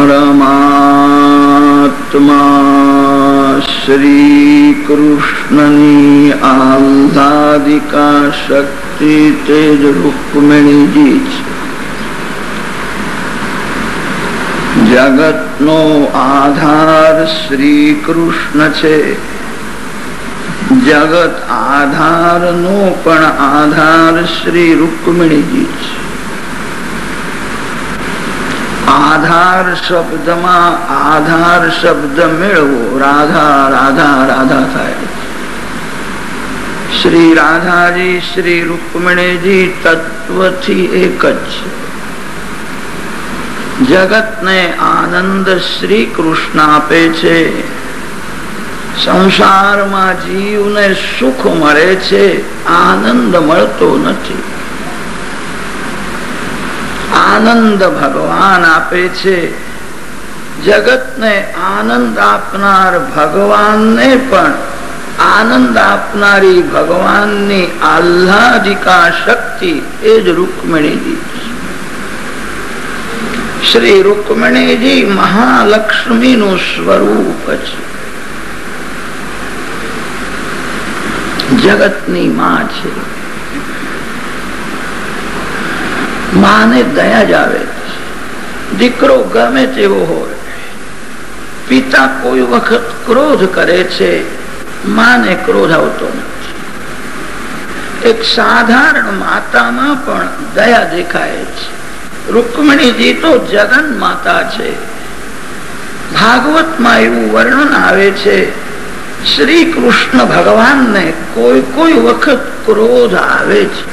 પરમાત્મા શ્રી કૃષ્ણની આહ્લાદિકા શક્તિ તેજ રૂકમિણીજી છે. જગતનો આધાર શ્રી કૃષ્ણ છે. જગત આધારનો પણ આધાર શ્રી રૂકમિણીજી છે. આધાર શબ્દમાં આધાર શબ્દ મેળવો, રાધા રાધા રાધા થાય. શ્રી રાધાજી શ્રી રૂકમિણીજી તત્વથી એક જ છે. જગતને આનંદ શ્રી કૃષ્ણ આપે છે. સંસારમાં જીવને સુખ મળે છે, આનંદ મળતો નથી. આનંદ ભગવાન આપે છે. જગતને આનંદ આપનાર ભગવાનને પણ આનંદ આપનારી ભગવાનની આહ્લાદિકા શક્તિ એ જ રૂકમિણીજી. શ્રી રૂકમિણીજી મહાલક્ષ્મીનું સ્વરૂપ છે. જગતની માં છે. માને દયા જ આવે છે. દીકરો ગમે તેવો હોય, પિતા કોઈ વખત ક્રોધ કરે છે, માને ક્રોધ આવતો નથી. એક સાધારણ માતામાં પણ દયા દેખાય છે. રૂકમિણીજી તો જગન માતા છે. ભાગવતમાં એવું વર્ણન આવે છે, શ્રી કૃષ્ણ ભગવાનને કોઈ કોઈ વખત ક્રોધ આવે છે.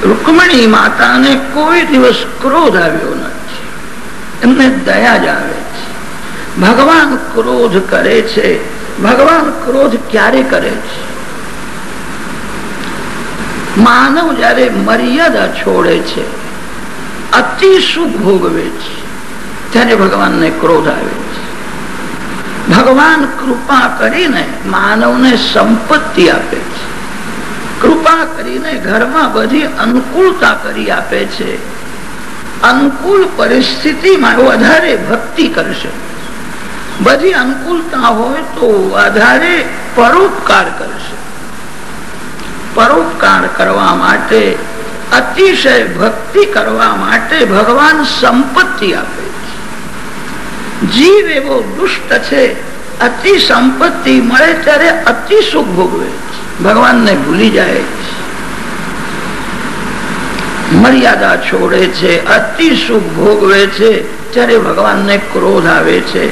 રૂકમિણી માતાને કોઈ દિવસ ક્રોધ આવ્યો નથી. એમને દયા જ આવે છે. ભગવાન ક્રોધ કરે છે. ભગવાન ક્રોધ ક્યારે કરે છે? માનવ જયારે મર્યાદા છોડે છે, અતિ સુખ ભોગવે છે, ત્યારે ભગવાનને ક્રોધ આવે છે. ભગવાન કૃપા કરીને માનવને સંપત્તિ આપે છે. કૃપા કરીને ઘરમાં બધી અનુકૂળતા કરી આપે છે. અનુકૂળ પરિસ્થિતિમાં વધારે ભક્તિ કરશે. બધી અનુકૂળતા હોય તો વધારે પરોપકાર કરશે. પરોપકાર કરવા માટે, અતિશય ભક્તિ કરવા માટે ભગવાન સંપત્તિ આપે છે. જીવ એવો દુષ્ટ છે, અતિ સંપત્તિ મળે ત્યારે અતિ સુખ ભોગવે છે, ભગવાનને ભૂલી જાય છે, મર્યાદા છોડે છે, અતિ સુખ ભોગવે છે, ત્યારે ભગવાનને ક્રોધ આવે છે.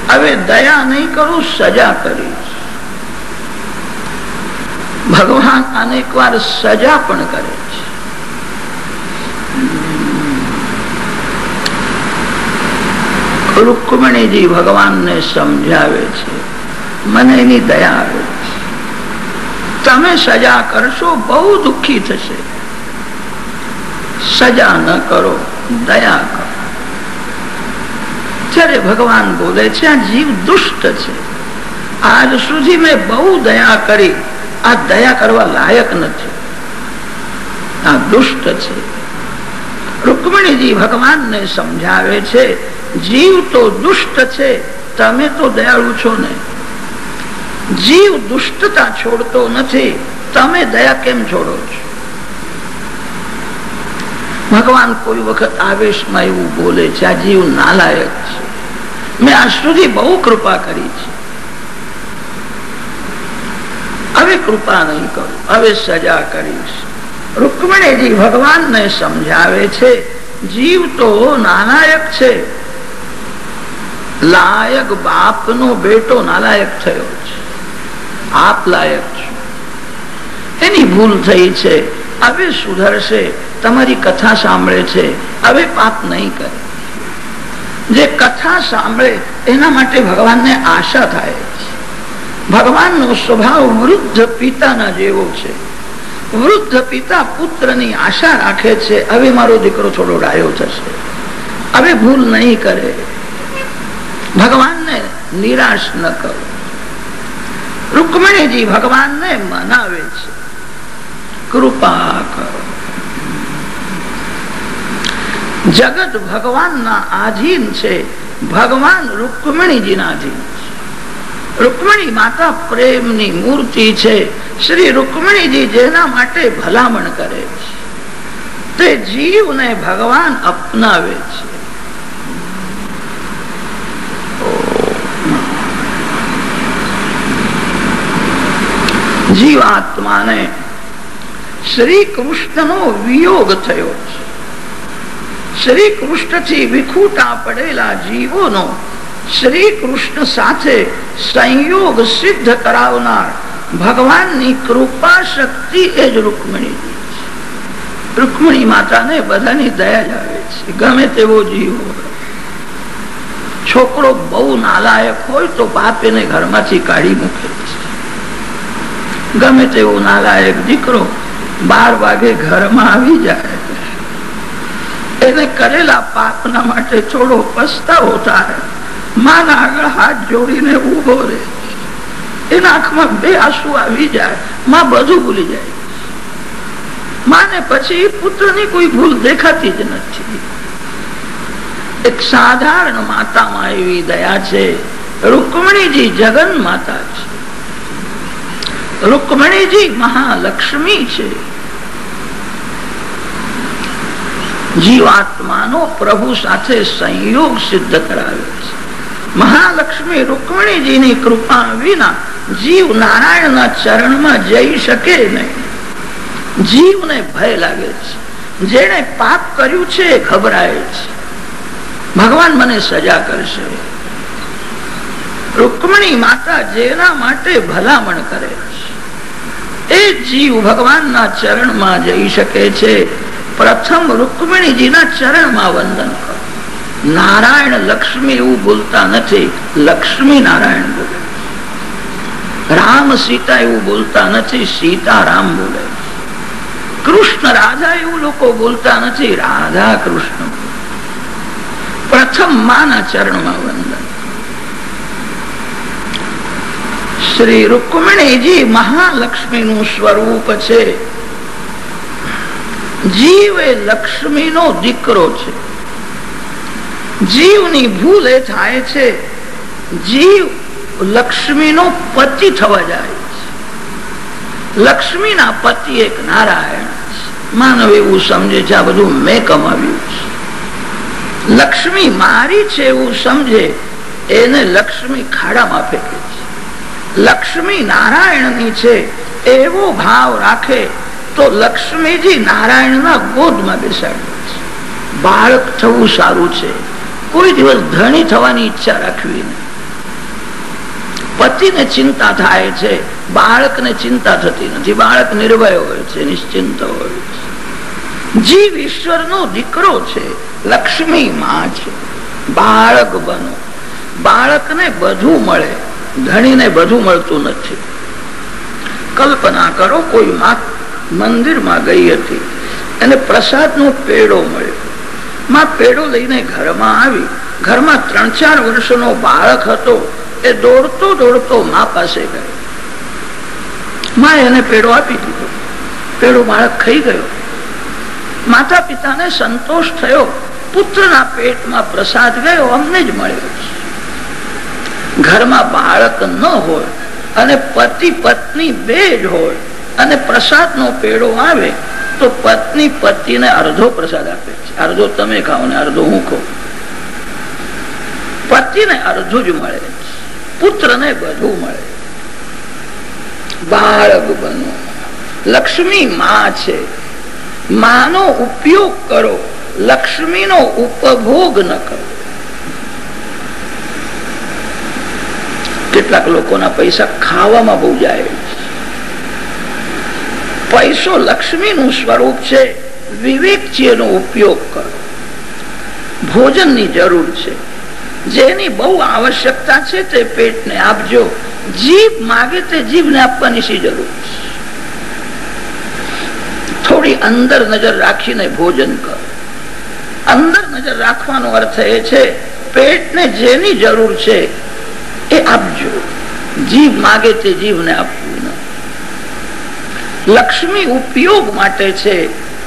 હવે દયા નહીં કરું, સજા કરીશ. ભગવાન અનેક વાર સજા પણ કરે છે. રૂકમિણીજી ભગવાનને સમજાવે છે, મને એની દયા આવે છે. તમે સજા કરશો, બહુ દુઃખી થશે. સજા ન કરો, દયા કરો. ત્યારે ભગવાન બોલે છે, આ જીવ દુષ્ટ છે. આજ સુધી મેં બહુ દયા કરી, આ દયા કરવા લાયક નથી, આ દુષ્ટ છે. રૂકમિણીજી ભગવાનને સમજાવે છે, જીવ તો દુષ્ટ છે, તમે તો દયાળુ છો ને. જીવ દુષ્ટતા છોડતો નથી, તમે દયા કેમ છોડો છો? ભગવાન કોઈ વખત આવેશમાં એવું બોલે છે, આ જીવ નાલાયક છે, મેં આજ સુધી બહુ કૃપા કરી છે, હવે કૃપા નહીં કરું, હવે સજા કરીશ. રૂકમિણીજી ભગવાનને સમજાવે છે, જીવ તો નાલાયક છે. લાયક બાપનો બેટો નાલાયક થયો છે. આપ લાયક છો, એની ભૂલ થઈ છે, હવે સુધરશે. તમારી કથા સાંભળે છે, હવે પાપ નહીં કરે. જે કથા સાંભળે એના માટે ભગવાનને આશા થાય છે. ભગવાનનો સ્વભાવ વૃદ્ધ પિતાના જેવો છે. વૃદ્ધ પિતા પુત્રની આશા રાખે છે, હવે મારો દીકરો થોડો ડાયો થશે, હવે ભૂલ નહીં કરે. ભગવાનને નિરાશ ન કરો. રૂકમિણીજી ભગવાનને મનાવે છે, કૃપા કરો. જગત ભગવાનના આધીન છે, ભગવાન રૂકમણીજીના આધીન છે. રૂકમણી માતા પ્રેમની મૂર્તિ છે. શ્રી રૂકમણીજી જેના માટે ભલામણ કરે છે તે જીવને ભગવાન અપનાવે છે. જીવાત્માને શ્રી કૃષ્ણનો વિયોગ થયો છે. શ્રી કૃષ્ણથી વિખૂટા પડેલા જીવોનો શ્રી કૃષ્ણ સાથે સંયોગ સિદ્ધ કરાવનાર ભગવાનની કૃપા શક્તિ એ જ રૂકમણી છે. રૂકમણી માતાને બધાની દયા જ આવે છે, ગમે તેવો જીવ હોય. છોકરો બહુ નાલાયક હોય તો બાપ એને ઘરમાંથી કાઢી મૂકે છે. ગમે તેવો નાલાયક દીકરો 12 વાગે ઘરમાં આવી જાય, એને કરેલા પાપના માટે થોડો પસ્તાવો થાય, માના આગળ હાથ જોડીને ઉભો રહે, એના આંખમાં 2 આંસુ આવી જાય, માં બધું ભૂલી જાય. માને પછી પુત્રની કોઈ ભૂલ દેખાતી જ નથી. એક સાધારણ માતામાં એવી દયા છે. રૂકમણીજી જગન માતા છે. રૂકમણીજી મહાલક્ષ્મી છે. જીવાત્માનો પ્રભુ સાથે સંયોગ સિદ્ધ કરાવે છે. મહાલક્ષ્મી રૂકમણીજીની કૃપા વિના જીવ નારાયણના ચરણમાં જઈ શકે નહીં. જીવને ભય લાગે છે. જેણે પાપ કર્યું છે ઘબરાય છે, ભગવાન મને સજા કરશે. રૂકમણી માતા જેના માટે ભલામણ કરે છે એ જીવ ભગવાનના ચરણમાં જઈ શકે છે. પ્રથમ રૂકમણીજીના ચરણમાં વંદન કરો. નારાયણ લક્ષ્મી એવું બોલતા નથી, લક્ષ્મી નારાયણ બોલે. રામ સીતા એવું બોલતા નથી, સીતા રામ બોલે. કૃષ્ણ રાધા એવું લોકો બોલતા નથી, રાધા કૃષ્ણ. પ્રથમ માના ચરણમાં વંદન. શ્રી રૂકમણીજી મહાલક્ષ્મી નું સ્વરૂપ છે. જીવ એ લક્ષ્મી નો દીકરો છે. જીવની ભૂલ એ થાય છે, જીવ લક્ષ્મી નો પતિ થવા જાય છે. લક્ષ્મી ના પતિ એક નારાયણ છે. માનવ એવું સમજે છે આ બધું મેં કમાવ્યું છે. લક્ષ્મી મારી છે એવું સમજે, એને લક્ષ્મી ખાડામાં ફેંકે છે. લક્ષ્મી નારાયણની છે એવો ભાવ રાખે તો લક્ષ્મીજી નારાયણના ગોદમાં બેસાડે છે. બાળક થવું સારું છે, કોઈ દિવસ ધણી થવાની ઈચ્છા રાખવી નહીં. પતિને ચિંતા થાય છે, બાળકને ચિંતા થતી નથી. બાળક નિર્ભય હોય છે, નિશ્ચિંત હોય છે. જીવ ઈશ્વરનો દીકરો છે, લક્ષ્મી માં છે. બાળક બનો. બાળકને બધું મળે, ધણીને બધું મળતું નથી. કલ્પના કરો, કોઈ માં મંદિરમાં ગઈ હતી, એને પ્રસાદનો પેડો મળ્યો. માં પેડો લઈને ઘરમાં આવી. ઘરમાં 3-4 વર્ષનો બાળક હતો. એ દોડતો દોડતો માં પાસે ગયો. માં એને પેડો આપી દીધો. પેડો બાળક ખાઈ ગયો. માતા પિતાને સંતોષ થયો, પુત્રના પેટમાં પ્રસાદ ગયો, અમને જ મળ્યો. ઘરમાં બાળક ન હોય અને પતિ પત્ની બે જ હોય અને પ્રસાદનો પેડો આવે તો પત્ની પતિને અડધો પ્રસાદ આપે છે. અડધો તમે ખાઓ ને અડધો હું ખાઉં. પતિને અડધું જ મળે, પુત્રને બધું મળે. બાળક બનો. લક્ષ્મી માં છે. માનો ઉપયોગ કરો, લક્ષ્મીનો ઉપભોગ ન કરો. કેટલાક લોકોના પૈસા ખાવામાં બહુ જાય. પૈસો લક્ષ્મી નું સ્વરૂપ છે. વિવેકથી એનો ઉપયોગ કરો. ભોજનની જરૂર છે, જેની બહુ આવશ્યકતા છે તે પેટને આપજો. જીભ માગે તે જીભને આપવાની શી જરૂર છે? થોડી અંદર નજર રાખીને ભોજન કરો. અંદર નજર રાખવાનો અર્થ એ છે પેટને જેની જરૂર છે એ આપજો. જીભ માગે તે જીભને આપવું ન. લક્ષ્મી ઉપયોગ માટે છે,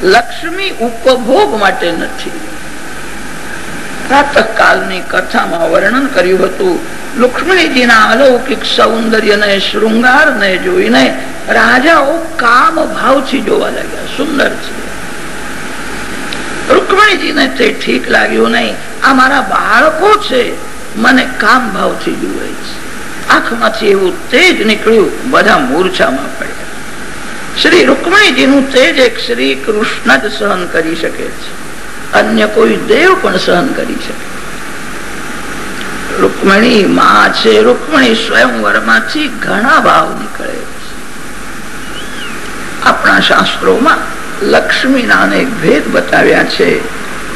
લક્ષ્મી ઉપભોગ માટે નથી. પ્રાતઃકાલની કથામાં વર્ણન કર્યું હતું, રુક્મિણીજીના અલૌકિક સૌંદર્યને, શૃંગારને જોઈને રાજાઓ કામ ભાવથી જોવા લાગ્યા. સુંદર છે. રુક્મિણીજીને તે ઠીક લાગ્યું નહીં. આ મારા બાળકો છે, મને કામ ભાવથી જુએ છે. આંખમાંથી એવું તેજ નીકળ્યું, બધા મૂર્છામાં પડ્યા. શ્રી રુક્મિણીજીનું તેજ એક શ્રી કૃષ્ણ જ સહન કરી શકે છે, અન્ય કોઈ દેવ પણ સહન કરી શકે. રુક્મિણી માં છે. રુક્મિણી સ્વયંવરમાંથી ઘણા ભાવ નીકળે છે. આપણા શાસ્ત્રોમાં લક્ષ્મીના અનેક ભેદ બતાવ્યા છે.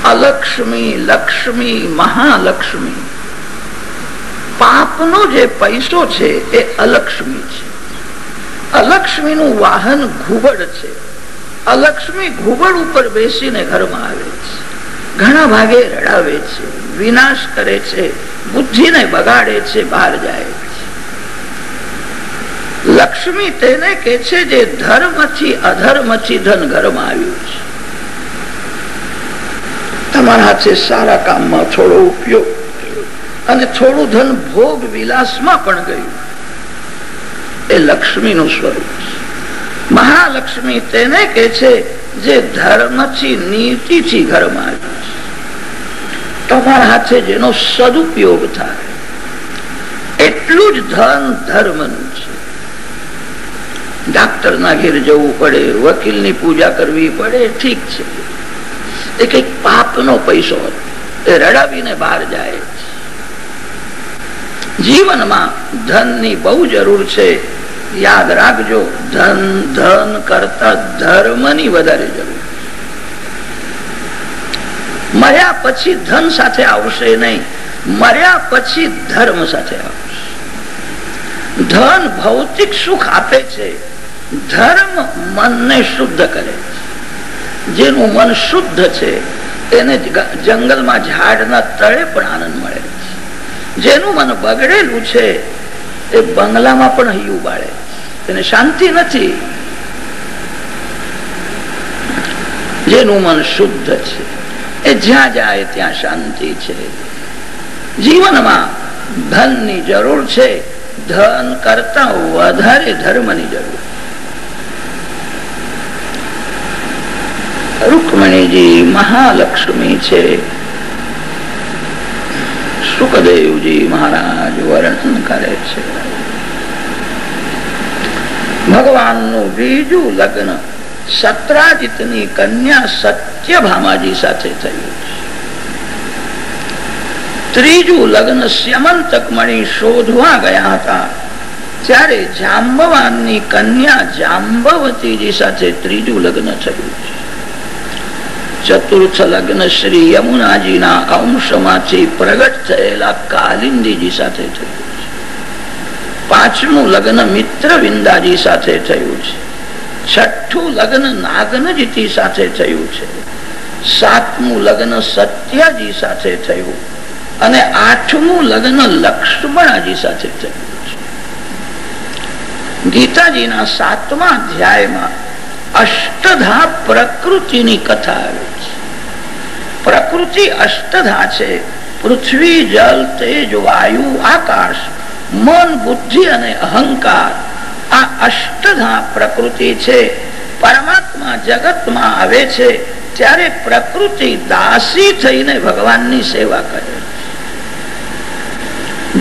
અલક્ષ્મી, લક્ષ્મી, મહાલક્ષ્મી. પાપનો જે પૈસો છે એ અલક્ષ્મી છે. અલક્ષ્મીનું વાહન ઘુબડ છે. અલક્ષ્મી ઘુબડ ઉપર બેસીને ઘરમાં આવે છે, ઘણા ભાગે રડાવે છે, વિનાશ કરે છે, બુદ્ધિને બગાડે છે, બહાર જાય છે. લક્ષ્મી તેને કે છે જે ધર્મથી અધર્મથી ધન ઘરમાં આવ્યું છે. તમારા હાથે સારા કામમાં થોડો ઉપયોગ અને થોડું ધન ભોગ વિલાસમાં પણ ગયું, એ લક્ષ્મીનું સ્વરૂપ છે. મહાલક્ષ્મી તેને કે છે જે ધર્મથી, નીતિથી ઘરમાં આવ્યું છે. તમારા હાથે જેનો સદુપયોગ થાય એટલું જ ધન ધર્મનું છે. ડાક્ટર ના ઘેર જવું પડે, વકીલની પૂજા કરવી પડે, ઠીક છે, એ કઈક પાપનો પૈસો હતો, એ રડાવીને બહાર જાય છે. જીવનમાં ધનની બહુ જરૂર છે. યાદ રાખજો, ધન કરતા ધર્મની વધારે જરૂર. મર્યા પછી ધન સાથે આવશે નહીં, મર્યા પછી ધર્મ સાથે આવશે. ધન ભૌતિક સુખ આપે છે, ધર્મ મનને શુદ્ધ કરે છે. જેનું મન શુદ્ધ છે એને જંગલમાં ઝાડના તળે પણ આનંદ મળે છે. જેનું મન બગડેલું છે એ બંગલામાં પણ હૈયું બાળે, એને શાંતિ નથી. જેનું મન શુદ્ધ છે એ જ્યાં જાય ત્યાં શાંતિ છે. જીવનમાં ધનની જરૂર છે, ધન કરતા વધારે ધર્મની જરૂર. રુક્મિણીજી મહાલક્ષ્મી છે. સુખદેવજી મહારાજ વર્ણન કરે છે. ભગવાનનું બીજું લગ્ન સત્રાજીતની કન્યા સત્યભામાજી સાથે થયું છે. ત્રીજું લગ્ન સ્યમંતક મણી શોધવા ગયા હતા ત્યારે જાંબવાનની કન્યા જાંબવતીજી સાથે ત્રીજું લગ્ન થયું છે. ચતુર્થ લગ્ન શ્રી યમુનાજીના અંશમાંથી પ્રગટ થયેલા કાલિંદીજી સાથે થયું છે. પાંચમું લગ્ન મિત્રવિંદાજી સાથે થયું છે. છઠ્ઠું લગ્ન નાગનજીતી સાથે થયું છે. સાતમું લગ્ન સત્યાજી સાથે થયું અને આઠમું લગ્ન લક્ષ્મણાજી સાથે થયું છે. ગીતાજીના 7મા અધ્યાયમાં અષ્ટધા પ્રકૃતિની કથા આવે છે. પ્રકૃતિ અષ્ટધા છે. પૃથ્વી, જલ, તેજ, વાયુ, આકાશ, મન, બુદ્ધિ અને અહંકાર. આ અષ્ટધા પ્રકૃતિ છે. પરમાત્મા જગતમાં આવે છે ત્યારે પ્રકૃતિ દાસી થઈને ભગવાનની સેવા કરે છે.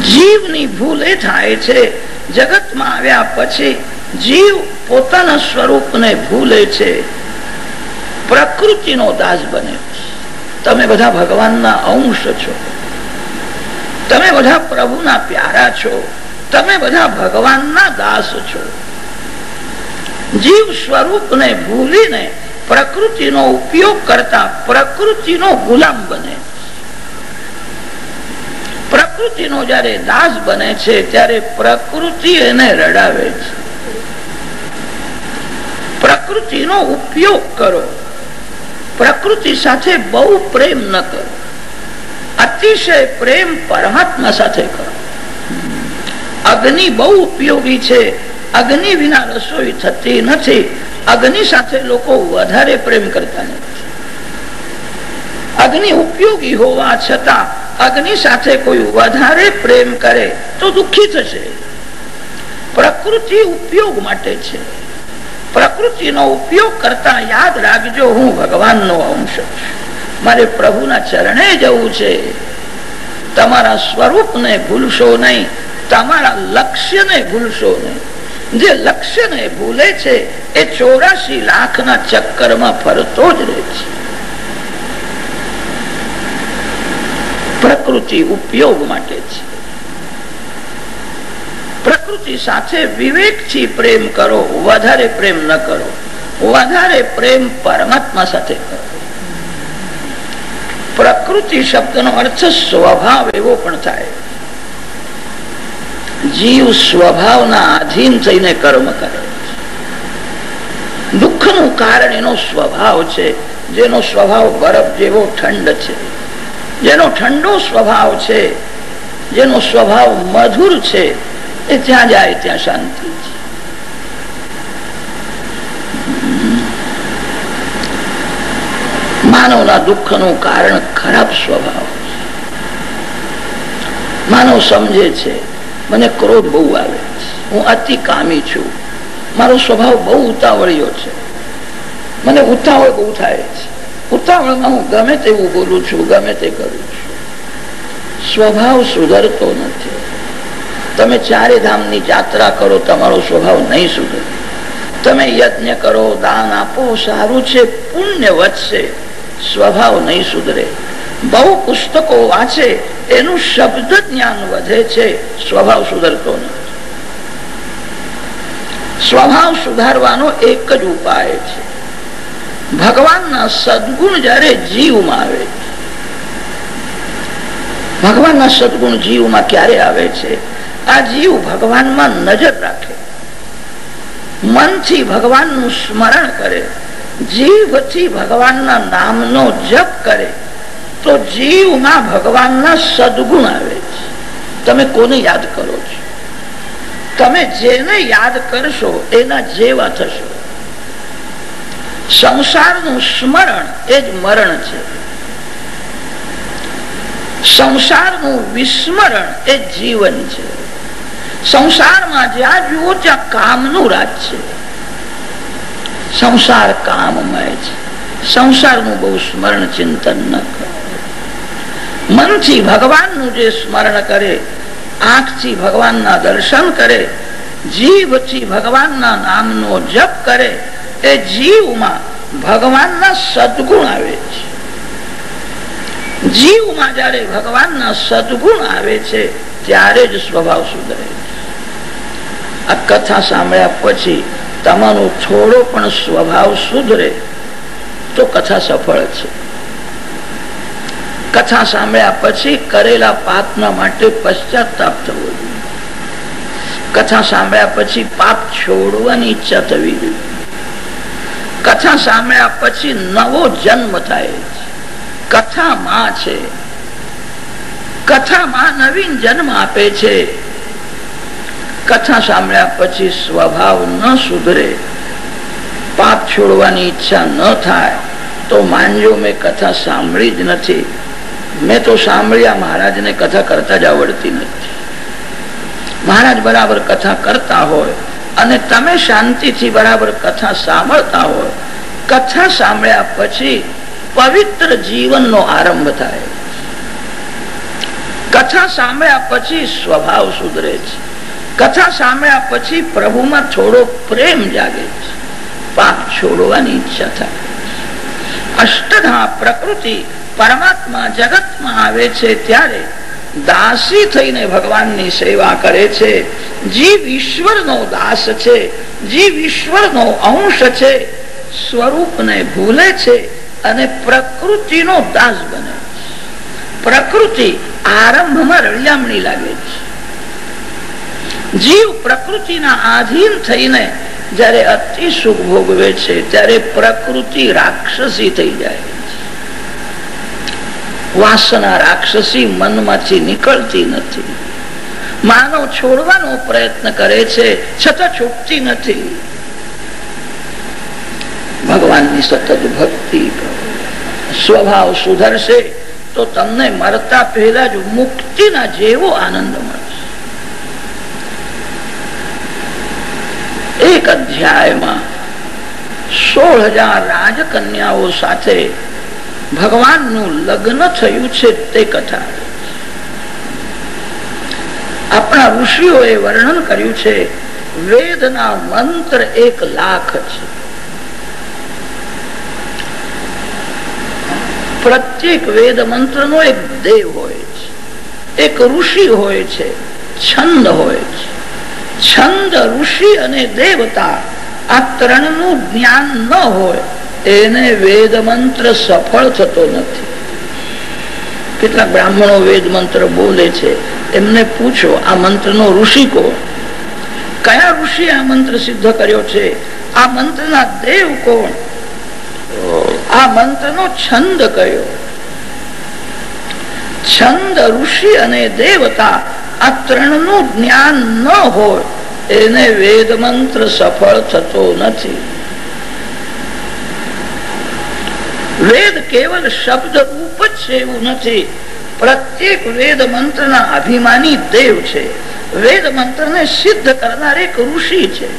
જીવની ભૂલ એ થાય છે, જગતમાં આવ્યા પછી જીવ પોતાના સ્વરૂપને ભૂલે છે, પ્રકૃતિનો દાસ બને છે. તમે બધા ભગવાનના અંશ છો, તમે બધા પ્રભુના પ્યારા છો, તમે બધા ભગવાનના દાસ છો. જીવ સ્વરૂપને ભૂલીને પ્રકૃતિનો ઉપયોગ કરતા પ્રકૃતિનો ગુલામ બને. પ્રકૃતિનો જયારે દાસ બને છે ત્યારે પ્રકૃતિ એને રડાવે છે. પ્રકૃતિનો ઉપયોગ કરો, પ્રકૃતિ સાથે બહુ પ્રેમ ન કરો. અતિશય પ્રેમ પરમાત્મા સાથે કરો. અગ્નિ બહુ ઉપયોગી છે, અગ્નિ વિના રસોઈ થતી નથી. અગ્નિ સાથે લોકો વધારે પ્રેમ કરતા નથી. અગ્નિ ઉપયોગી હોવા છતાં અગ્નિ સાથે કોઈ વધારે પ્રેમ કરે તો દુઃખી થશે. પ્રકૃતિ ઉપયોગ માટે છે. પ્રકૃતિનો ઉપયોગ કરતા યાદ રાખજો, હું ભગવાનનો અંશ છું, મારે પ્રભુના ચરણે જવું છે. તમારા સ્વરૂપને ભૂલશો નહીં, તમારા લક્ષ્યને ભૂલશો નહીં. જે લક્ષ્યને ભૂલે છે એ 84 લાખના ચક્કરમાં ફરતો જ રહે છે. પ્રકૃતિ ઉપયોગ માટે છે. પ્રકૃતિ સાથે વિવેકથી પ્રેમ કરો, વધારે પ્રેમ ન કરો. વધારે પ્રેમ પરમાત્મા સાથે કરો. પ્રકૃતિ શબ્દનો અર્થ સ્વભાવ એવો પણ થાય. જીવ સ્વભાવના આધીન થઈને કર્મ કરે. દુઃખનું કારણ એનો સ્વભાવ છે. જેનો સ્વભાવ બરફ જેવો ઠંડ છે, જેનો ઠંડો સ્વભાવ છે, જેનો સ્વભાવ મધુર છે, એ ત્યાં જાય ત્યાં શાંતિ છે. માનવના દુઃખનું કારણ ખરાબ સ્વભાવ છે. માનવ સમજે છે મને ક્રોધ બહુ આવે છે, હું અતિ કામી છું, મારો સ્વભાવ બહુ ઉતાવળિયો છે, મને ઉતાવળ બહુ થાય છે, ઉતાવળમાં હું ગમે તેવું બોલું છું, ગમે તે કરું છું. સ્વભાવ સુધરતો નથી. તમે 4 ધામની યાત્રા કરો, તમારો સ્વભાવ નહીં સુધરે. તમે યજ્ઞ કરો, દાન આપો, સારું છે, પુણ્ય વધશે, સ્વભાવ નહીં સુધરે. બહુ પુસ્તકો વાંચે, એનું શબ્દ જ્ઞાન વધે છે, સ્વભાવ સુધરતો નથી. સ્વભાવ સુધારવાનો એક જ ઉપાય છે. ભગવાનના સદગુણ જયારે જીવમાં આવે છે, ભગવાનના સદગુણ જીવમાં ક્યારે આવે છે? આ જીવ ભગવાનમાં નજર રાખે, મનથી ભગવાનનું સ્મરણ કરે, જીભથી ભગવાનના નામનો જપ કરે, તો જીવમાં ભગવાનના સદગુણ આવે છે. તમે કોને યાદ કરો છો? તમે જેને યાદ કરશો એના જેવા થશો. સંસારનું સ્મરણ એ જ મરણ છે. સંસારનું વિસ્મરણ એ જીવન છે. સંસારમાં જ્યાં જુઓ ત્યાં કામનું રાજ છે. સંસાર કામમય છે. સંસારનું બહુ સ્મરણ ચિંતન ન કરો. મનથી ભગવાનનું જે સ્મરણ કરે, આંખથી ભગવાનના દર્શન કરે, જીભથી ભગવાનના નામનો જપ કરે, એ જીવમાં ભગવાનના સદગુણ આવે છે. જીવમાં જયારે ભગવાનના સદગુણ આવે છે ત્યારે જ સ્વભાવ સુધરે છે. આ કથા સાંભળ્યા પછી તમારો થોડો પણ સ્વભાવ સુધરે તો કથા સફળ છે. કથા સાંભળ્યા પછી કરેલા પાપના માટે પશ્ચાતાપ થવો જોઈએ. કથા સાંભળ્યા પછી પાપ છોડવાની ઈચ્છા થવી જોઈએ. કથા સાંભળ્યા પછી નવો જન્મ થાય છે. કથા માં છે, કથામાં નવીન જન્મ આપે છે. કથા સાંભળ્યા પછી સ્વભાવ ન સુધરે, પાપ છોડવાની ઈચ્છા ન થાય તો માનજો મેં કથા સાંભળી જ નથી. મેં તો સાંભળ્યા, મહારાજને કથા કરતા જ આવડતી નથી. મહારાજ બરાબર કથા કરતા હોય અને તમે શાંતિથી બરાબર કથા સાંભળતા હોય, કથા સાંભળ્યા પછી પવિત્ર જીવનનો આરંભ થાય. કથા સાંભળ્યા પછી સ્વભાવ સુધરે છે. કથા સાંભળ્યા પછી પ્રભુમાં થોડો પ્રેમ જાગે છે, પાપ છોડવાની ઈચ્છા થાય. અષ્ટધા પ્રકૃતિ પરમાત્મા જગતમાં આવે છે ત્યારે દાસી થઈને ભગવાનની સેવા કરે છે. જીવ ઈશ્વરનો દાસ છે, જીવ ઈશ્વરનો અંશ છે. સ્વરૂપને ભૂલે છે અને પ્રકૃતિનો દાસ બને છે. પ્રકૃતિ આરંભમાં રળિયામણી લાગે છે. જીવ પ્રકૃતિના આધીન થઈને જયારે અતિ સુખ ભોગવે છે ત્યારે પ્રકૃતિ રાક્ષસી થઈ જાય છે. વાસના રાક્ષસી મનમાંથી નીકળતી નથી. માનવ છોડવાનો પ્રયત્ન કરે છે છતાં છૂટતી નથી. ભગવાનની સતત ભક્તિ કરો, સ્વભાવ સુધરશે તો તમને મરતા પહેલા જ મુક્તિના જેવો આનંદ મળશે. એક અધ્યાયમાં 16,000 રાજકન્યાઓ સાથે ભગવાનનું લગ્ન થયું છે તે કથા. આપણા ઋષિઓએ વર્ણન કર્યું છે વેદના મંત્ર 1,00,000 છે. પ્રત્યેક વેદ મંત્ર નો એક દેવ હોય છે, એક ઋષિ હોય છે, છંદ હોય છે. છંદ, ઋષિ અને દેવતા આ ત્રણનું જ્ઞાન ન હોય એને વેદ મંત્ર સફળ થતો નથી. કેટલાક બ્રાહ્મણો વેદ મંત્ર બોલે છે, એમને પૂછો આ મંત્રનો ઋષિ કોણ? કયા ઋષિ આ મંત્ર સિદ્ધ કર્યો છે? આ મંત્રના દેવ કોણ? આ મંત્રનો છંદ કયો? છંદ, ઋષિ અને દેવતા આ ત્રણનું જ્ઞાન ન હોય એને વેદ મંત્ર સફળ થતો નથી. વેદ કેવલ શબ્દ રૂપ જ છે એવું નથી. પ્રત્યેક વેદ મંત્રના અભિમાની દેવ છે. વેદ મંત્રને સિદ્ધ કરનાર એક ઋષિ છે.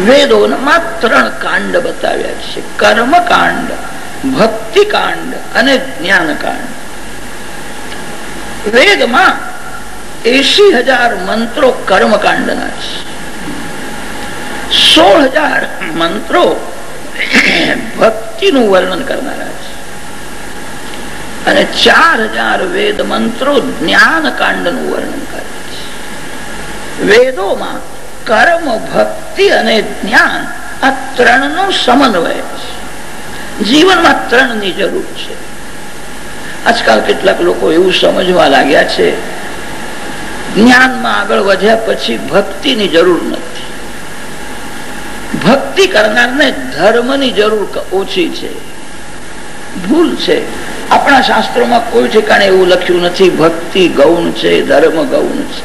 વેદોમાં 3 કાંડ બતાવ્યા છે: કર્મકાંડ, ભક્તિકાંડ અને જ્ઞાનકાંડ. વેદમાં 80,000 મંત્રો કર્મકાંડના છે, 16,000 મંત્રો ભક્તિનું વર્ણન કરનારા છે અને 4,000 વેદ મંત્રો જ્ઞાનકાંડનું વર્ણન કરે છે. વેદોમાં કર્મ, ભક્તિ અને જ્ઞાન આ 3નો સમન્વય છે. જીવનમાં 3ની જરૂર છે. આજકાલ કેટલાક લોકો એવું સમજવા લાગ્યા છે જ્ઞાનમાં આગળ વધ્યા પછી ભક્તિની જરૂર નથી. ભક્તિ કરનારને ધર્મની જરૂર ઓછી છે. ભૂલ છે. આપણા શાસ્ત્રોમાં કોઈ ઠેકાણે એવું લખ્યું નથી ભક્તિ ગૌણ છે, ધર્મ ગૌણ છે.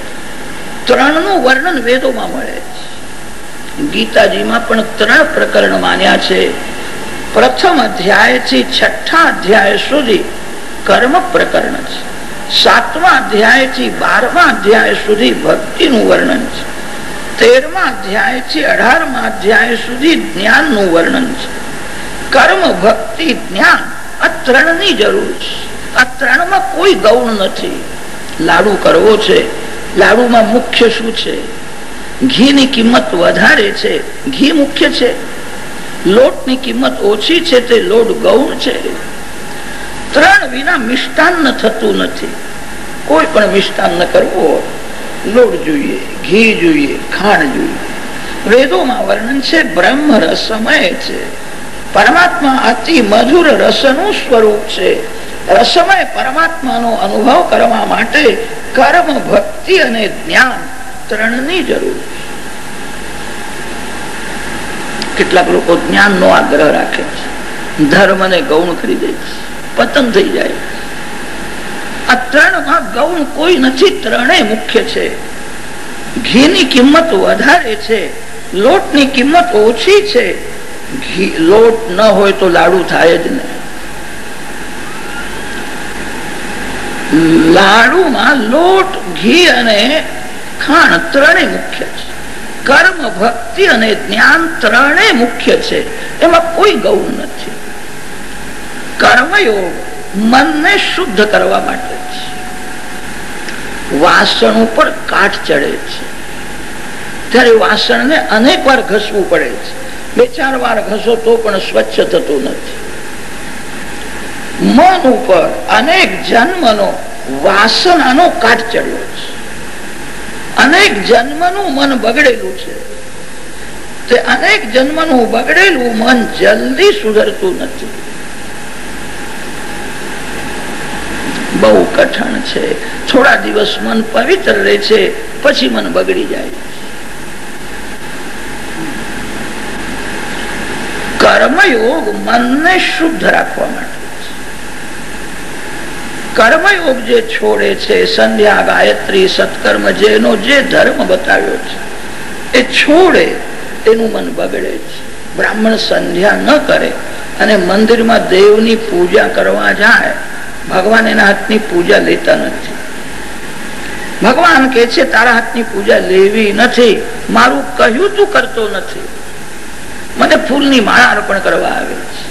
3નું વર્ણન વેદોમાં મળે છે. ગીતાજીમાં પણ 3 પ્રકરણ માન્યા છે. પ્રથમ અધ્યાયથી 6થા અધ્યાય સુધી કર્મ પ્રકરણ છે. 7મા અધ્યાયથી 12મા અધ્યાય સુધી ભક્તિનું વર્ણન છે. 13મા અધ્યાયથી 18મા અધ્યાય સુધી જ્ઞાનનું વર્ણન છે. કર્મ, ભક્તિ, જ્ઞાન આ 3ની જરૂર છે. આ 3માં કોઈ ગૌણ નથી. લાડુ કરવો છે, લાડુમાં મુખ્ય શું છે? ઘીની કિંમત વધારે છે, ઘી મુખ્ય છે. લોટની કિંમત ઓછી છે, તે લોટ ગૌણ છે. 3 વિના મિષ્ટાન્ન થતું નથી. કોઈ પણ મિષ્ટાન્ન કરવું લોટ જોઈએ, ઘી જોઈએ, ખાંડ જોઈએ. વેદોમાં વર્ણન છે બ્રહ્મ રસમય છે. પરમાત્મા અતિ મધુર રસનું સ્વરૂપ છે. રસમય પરમાત્માનો અનુભવ કરવા માટે કર્મ, ભક્તિ અને જ્ઞાન 3ની જરૂર છે. કેટલાક લોકો જ્ઞાનનો આગ્રહ રાખે છે, ધર્મને ગૌણ કરી દે છે, પતન થઈ જાય. આ 3માં ગૌણ કોઈ નથી, 3 મુખ્ય છે. ઘીની કિંમત વધારે છે, લોટની કિંમત ઓછી છે. લોટ ન હોય તો લાડુ થાય જ નહીં. લાડુમાં લોટ, ઘી અને ખાંડ 3 મુખ્ય છે. કર્મ, ભક્તિ અને જ્ઞાન 3 મુખ્ય છે. એમાં કોઈ ગૌણ નથી. કર્મયોગ મનને શુદ્ધ કરવા માટે છે. વાસણ ઉપર કાટ ચડે છે ત્યારે વાસણને અનેક વાર ઘસવું પડે છે. 2-4 વાર ઘસો તો પણ સ્વચ્છ થતું નથી. મન ઉપર અનેક જન્મનો વાસનાનો કાટ ચડ્યો છે. અનેક જન્મનું મન બગડેલું છે. તે અનેક જન્મનું બગડેલું મન જલ્દી સુધરતું નથી. બહુ કઠણ છે. થોડા દિવસ મન પવિત્ર રહે છે, પછી મન બગડી જાય. કર્મયોગ મનને શુદ્ધ રાખવા માટે. કર્મયોગ જે છોડે છે, સંધ્યા, ગાયત્રી, સત્કર્મ, જેનો જે ધર્મ બતાવ્યો છે એ છોડે, તેનું મન બગડે છે. બ્રાહ્મણ સંધ્યા ન કરે અને મંદિરમાં દેવની પૂજા કરવા જાય, ભગવાન એના હાથની પૂજા લેતા નથી. ભગવાન કે છે તારા હાથની પૂજા લેવી નથી, મારું કહ્યું તું કરતો નથી, મને ફૂલની માળા અર્પણ કરવા આવે છે.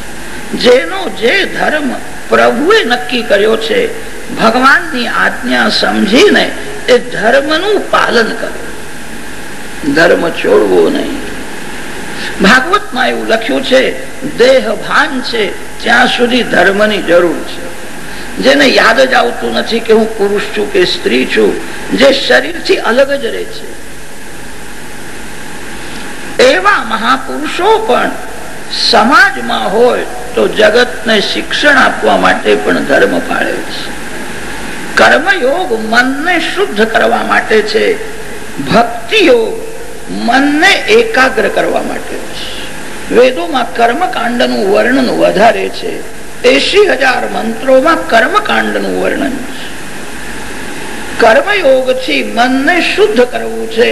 જેનો જે ધર્મ પ્રભુએ નક્કી કર્યો છે, ભગવાનની આજ્ઞા સમજીને એ ધર્મનું પાલન કરે, ધર્મ છોડવો નહીં. ભાગવતમાં એવું લખ્યું છે, દેહ ભાન છે ત્યાં સુધી ધર્મની જરૂર છે. જેને યાદ જ આવતું નથી કે હું પુરુષ છું કે સ્ત્રી છું, જે શરીરથી અલગ જ રહે છે, એવા મહાપુરુષો પણ સમાજમાં હોય તો જગતને શિક્ષણ આપવા માટે પણ ધર્મ પાળે છે. કર્મયોગ મનને શુદ્ધ કરવા માટે છે, ભક્તિ યોગ મનને એકાગ્ર કરવા માટે છે. વેદોમાં કર્મકાંડનું વર્ણન વધારે છે, 80,000 મંત્રોમાં કર્મકાંડનું વર્ણન છે. કર્મયોગથી મનને શુદ્ધ કરવું છે.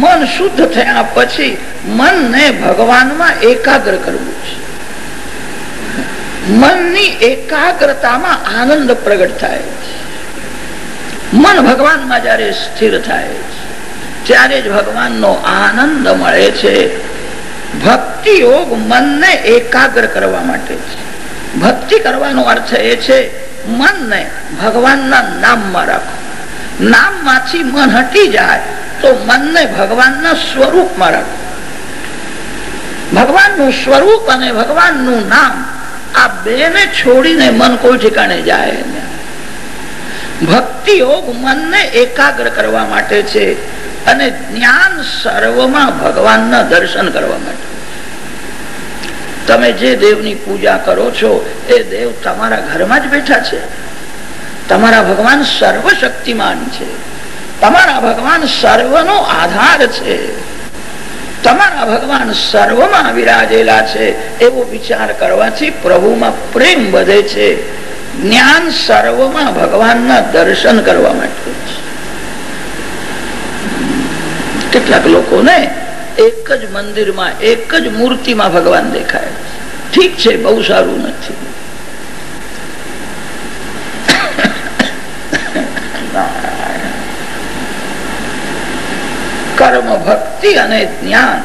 મન શુદ્ધ થયા પછી મનને ભગવાનમાં એકાગ્ર કરવું છે. મનની એકાગ્રતામાં આનંદ પ્રગટ થાય છે. મન ભગવાનમાં જયારે સ્થિર થાય છે ત્યારે જ ભગવાનનો આનંદ મળે છે. ભક્તિ યોગ મનને એકાગ્ર કરવા માટે છે. ભક્તિ કરવાનો અર્થ એ છે મનને ભગવાનના નામમાં રાખો. નામમાંથી મન હટી જાય તો મનને ભગવાનના સ્વરૂપમાં રાખો. ભગવાનનું સ્વરૂપ અને ભગવાનનું નામ આ બેને છોડીને મન કોઈ ઠેકાણે જાય નહીં. ભક્તિ યોગ મનને એકાગ્ર કરવા માટે છે અને જ્ઞાન સર્વમાં ભગવાનના દર્શન કરવા માટે. તમે જે દેવની પૂજા કરો છો એ દેવ તમારા ઘરમાં જ બેઠા છે. તમારા ભગવાન સર્વશક્તિમાન છે. તમારા ભગવાન સર્વનો આધાર છે. તમારા ભગવાન સર્વમાં વિરાજેલા છે એવો વિચાર કરવાથી પ્રભુમાં પ્રેમ વધે છે. જ્ઞાન સર્વમાં ભગવાનના દર્શન કરવા માટે છે. કેટલાક લોકોને એક જ મંદિરમાં એક જ મૂર્તિમાં ભગવાન દેખાય. ઠીક છે, બહુ સારું નથી. કર્મ, ભક્તિ અને જ્ઞાન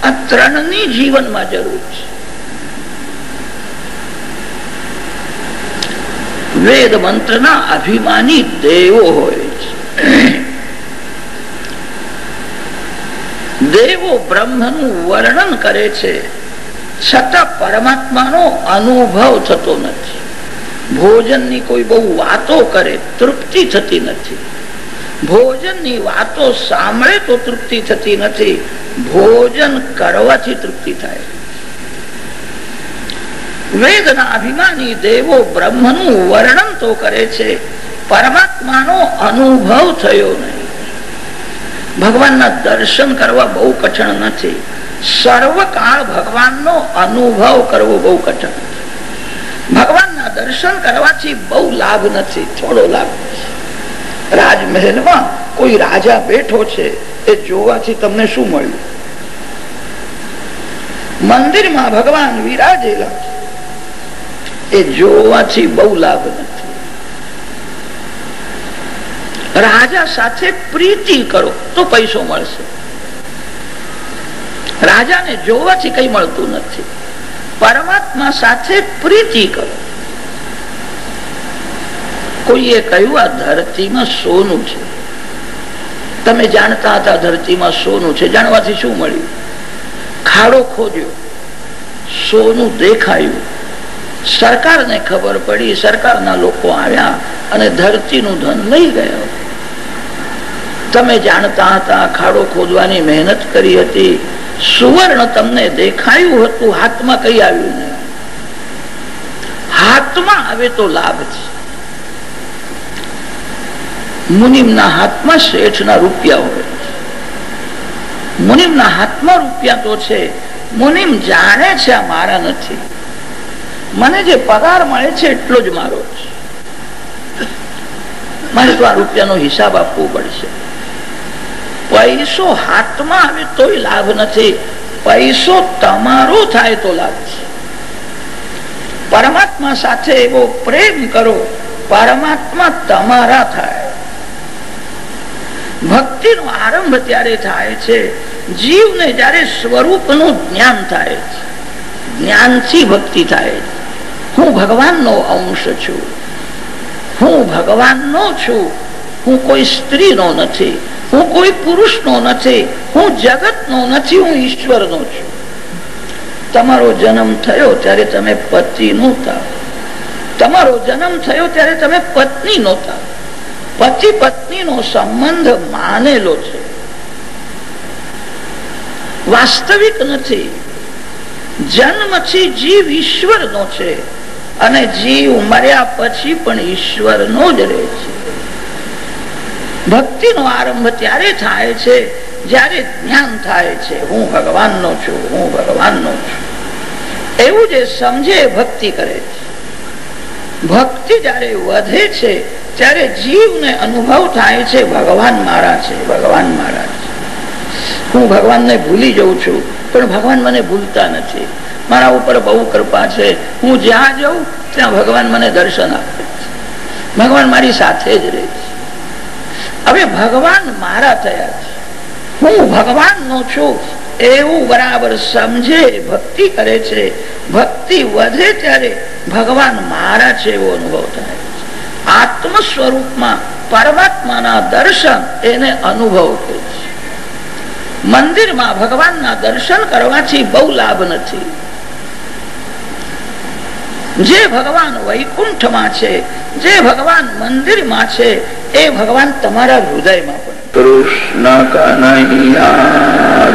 આ ત્રણની જીવનમાં જરૂર છે. વેદ મંત્રના અભિમાની દેવો હોય છે. દેવો બ્રહ્મનું વર્ણન કરે છે છતાં પરમાત્માનો અનુભવ થતો નથી. ભોજનની કોઈ બહુ વાતો કરે, તૃપ્તિ થતી નથી. ભોજનની વાતો સાંભળે તો તૃપ્તિ થતી નથી. ભોજન કરવાથી તૃપ્તિ થાય. વેદના અભિમાની દેવો બ્રહ્મનું વર્ણન તો કરે છે, પરમાત્માનો અનુભવ થયો નહીં. ભગવાનના દર્શન કરવા બહુ કઠણ નથી. સર્વકાળ ભગવાનનો અનુભવ કરવો બહુ કઠણ. ભગવાનના દર્શન કરવાથી બહુ લાભ નથી, થોડો લાભ છે. રાજમહેલમાં કોઈ રાજા બેઠો છે, એ જોવાથી તમને શું મળ્યું? મંદિરમાં ભગવાન વિરાજેલા છે, એ જોવાથી બહુ લાભ નથી. રાજા સાથે પ્રીતિ કરો તો પૈસો મળશે. રાજાને જોવાથી કઈ મળતું નથી. પરમાત્મા સાથે પ્રીતિ કરો. કોઈએ કહ્યું આ ધરતીમાં સોનું છે. તમે જાણતા હતા ધરતીમાં સોનું છે, જાણવાથી શું મળ્યું? ખાડો ખોદ્યો, સોનું દેખાયું. સરકારને ખબર પડી, સરકારના લોકો આવ્યા અને ધરતીનું ધન લઈ ગયા. તમે જાણતા હતા, ખાડો ખોદવાની મહેનત કરી હતી, સુવર્ણ તમને દેખાયું હતું, હાથમાં કઈ આવ્યું નહીં. હાથમાં આવે તો લાભ છે. મુનિમના હાથમાં શેઠના રૂપિયા હોય. મુનિમના હાથમાં રૂપિયા તો છે. મુનિમ જાણે છે આ મારા નથી, મને જે પગાર મળે છે એટલો જ મારો છે. મારે તો આ રૂપિયાનો હિસાબ આપવો પડશે. પૈસો હાથમાં આવે તોય લાભ નથી. પૈસો તમારો થાય તો લાગશે. પરમાત્મા સાથે એવો પ્રેમ કરો, પરમાત્મા તમારા થાય. ભક્તિનો આરંભ ત્યારે થાય છે જીવને જયારે સ્વરૂપનું જ્ઞાન થાય છે. જ્ઞાનથી ભક્તિ થાય છે. હું ભગવાનનો અંશ છું, હું ભગવાનનો છું, હું કોઈ સ્ત્રીનો નથી, હું કોઈ પુરુષનો નથી, હું જગતનો નથી, હું ઈશ્વરનો છું. તમારો જન્મ થયો ત્યારે તમે પતિ નહોતા, તમારો જન્મ થયો ત્યારે તમે પત્ની નહોતા. પતિ પત્નીનો સંબંધ માનેલો છે, વાસ્તવિક નથી. જન્મથી જીવ ઈશ્વરનો છે અને જીવ મર્યા પછી પણ ઈશ્વરનો જ રહે છે. ભક્તિનો આરંભ ત્યારે થાય છે જ્યારે જ્ઞાન થાય છે હું ભગવાનનો છું, હું ભગવાનનો છું. એવું જે સમજે ભક્તિ કરે છે. ભક્તિ જ્યારે વધે છે ત્યારે જીવને અનુભવ થાય છે ભગવાન મારા છે, ભગવાન મારા છે. હું ભગવાનને ભૂલી જઉં છું પણ ભગવાન મને ભૂલતા નથી. મારા ઉપર બહુ કૃપા છે. હું જ્યાં જાઉં ત્યાં ભગવાન મને દર્શન આપે છે, ભગવાન મારી સાથે જ રહે છે. હવે ભગવાન મારા થયા છે, હું ભગવાનનો છું એવું બરાબર સમજે, ભક્તિ કરે છે. ભક્તિ વધે ત્યારે ભગવાન મારા છે એવો અનુભવ થાય છે. આત્મ સ્વરૂપમાં પરમાત્માના દર્શન એને અનુભવ કહે છે. મંદિરમાં ભગવાનના દર્શન કરવાથી બહુ લાભ નથી. જે ભગવાન વૈકુંઠમાં છે, જે ભગવાન મંદિરમાં છે, એ ભગવાન તમારા હૃદયમાં પણ. કૃષ્ણ કનૈયા